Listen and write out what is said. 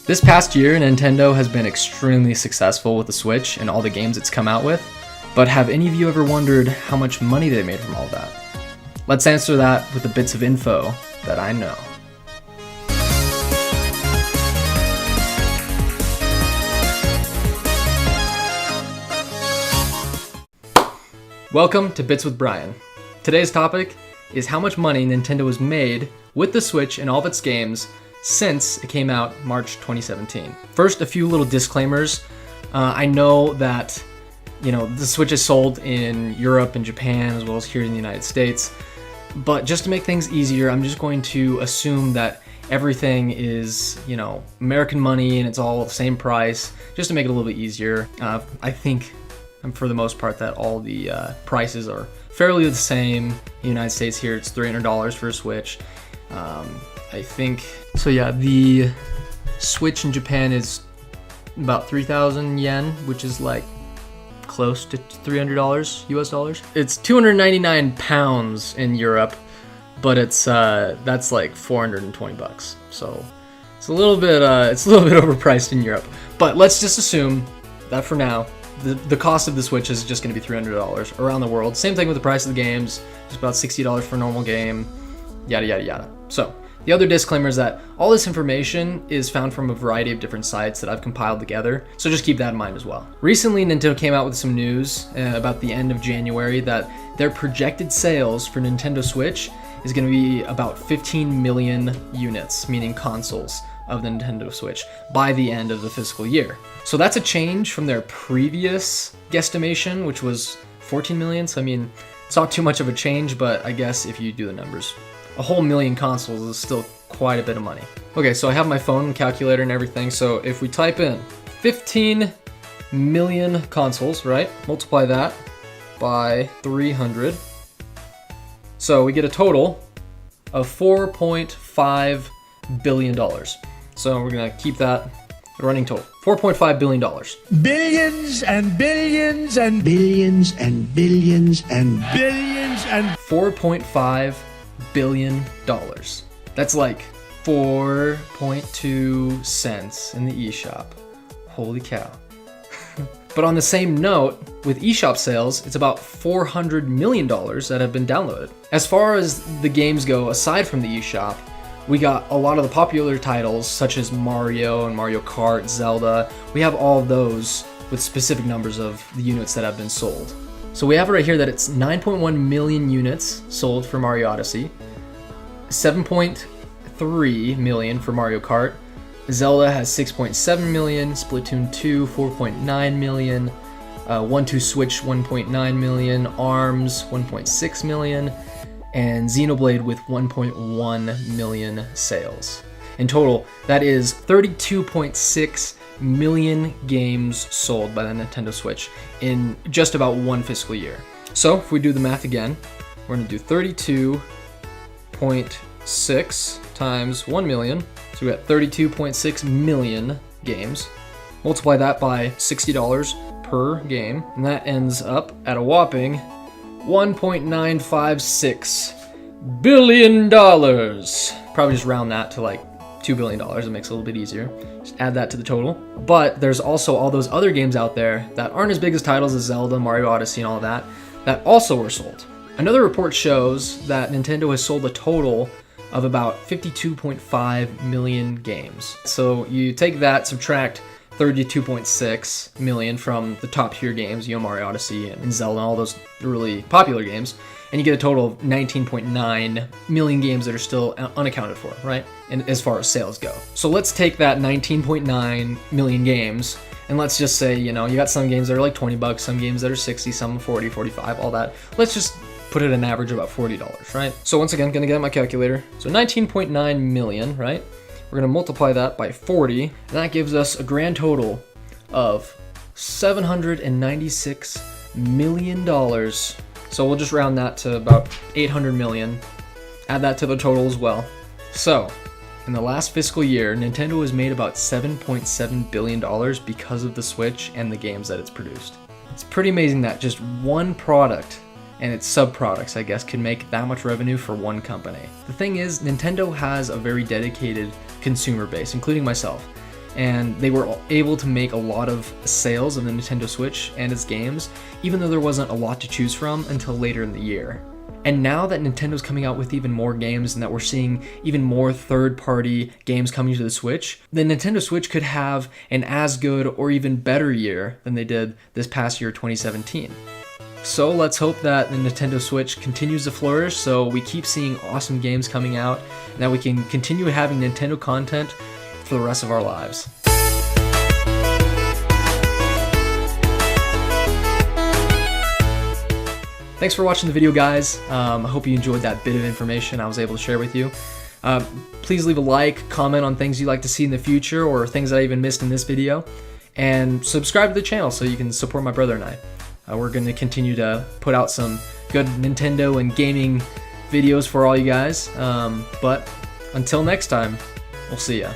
This past year, Nintendo has been extremely successful with the Switch and all the games it's come out with, but have any of you ever wondered how much money they made from all that? Let's answer that with the bits of info that I know. Welcome to Bits with Brian. Today's topic is how much money Nintendo has made with the Switch and all of its games since it came out March 2017. First, a few little disclaimers. I know that, the Switch is sold in Europe and Japan as well as here in the United States, but just to make things easier, I'm just going to assume that everything is, American money and it's all the same price, just to make it a little bit easier. I think, for the most part, that all the prices are fairly the same. In the United States here, it's $300 for a Switch. I think, so yeah, the Switch in Japan is about 3,000 yen, which is like close to $300 US dollars. It's 299 pounds in Europe, but that's like 420 bucks. So it's a little bit overpriced in Europe. But let's just assume that for now, the cost of the Switch is just going to be $300 around the world. Same thing with the price of the games, just about $60 for a normal game, yada yada yada. So the other disclaimer is that all this information is found from a variety of different sites that I've compiled together, so just keep that in mind as well. Recently, Nintendo came out with some news about the end of January that their projected sales for Nintendo Switch is going to be about 15 million units, meaning consoles of the Nintendo Switch, by the end of the fiscal year. So that's a change from their previous guesstimation, which was 14 million. So it's not too much of a change, but I guess if you do the numbers, a whole million consoles is still quite a bit of money. Okay, so I have my phone calculator and everything. So if we type in 15 million consoles, right? Multiply that by 300. So we get a total of $4.5 billion. So we're gonna keep that running total. $4.5 billion. Billions and billions and billions and billions and billions and $4.5 billion. That's like 4.2 cents in the eShop. Holy cow. But on the same note, with eShop sales, it's about $400 million that have been downloaded. As far as the games go, aside from the eShop, we got a lot of the popular titles such as Mario and Mario Kart, Zelda. We have all of those with specific numbers of the units that have been sold. So we have it right here that it's 9.1 million units sold for Mario Odyssey, 7.3 million for Mario Kart, Zelda has 6.7 million, Splatoon 2 4.9 million, 1-2 Switch 1.9 million, ARMS 1.6 million, and Xenoblade with 1.1 million sales. In total, that is 32.6 million games sold by the Nintendo Switch in just about one fiscal year. So if we do the math again, we're going to do 32.6 times 1 million. So we got 32.6 million games. Multiply that by $60 per game, and that ends up at a whopping $1.956 billion. Probably just round that to like $2 billion. It makes it a little bit easier. Just add that to the total. But there's also all those other games out there that aren't as big as titles as Zelda, Mario Odyssey, and all that also were sold. Another report shows that Nintendo has sold a total of about 52.5 million games. So you take that, subtract 32.6 million from the top tier games, Mario Odyssey and Zelda, all those really popular games, and you get a total of 19.9 million games that are still unaccounted for, right? And as far as sales go. So let's take that 19.9 million games, and let's just say, you got some games that are like $20, some games that are 60, some 40, 45, all that. Let's just put it an average of about $40, right? So once again, gonna get my calculator. So 19.9 million, right? We're gonna multiply that by 40, and that gives us a grand total of $796 million. So we'll just round that to about 800 million. Add that to the total as well. So in the last fiscal year, Nintendo has made about $7.7 billion because of the Switch and the games that it's produced. It's pretty amazing that just one product and its sub-products, I guess, can make that much revenue for one company. The thing is, Nintendo has a very dedicated consumer base, including myself. and they were able to make a lot of sales of the Nintendo Switch and its games, even though there wasn't a lot to choose from until later in the year. And now that Nintendo's coming out with even more games and that we're seeing even more third-party games coming to the Switch, the Nintendo Switch could have an as good or even better year than they did this past year, 2017. So let's hope that the Nintendo Switch continues to flourish so we keep seeing awesome games coming out and that we can continue having Nintendo content for the rest of our lives. Thanks for watching the video, guys. I hope you enjoyed that bit of information I was able to share with you. Please leave a like, comment on things you'd like to see in the future or things that I even missed in this video, and subscribe to the channel so you can support my brother and I. We're going to continue to put out some good Nintendo and gaming videos for all you guys. But until next time, we'll see ya.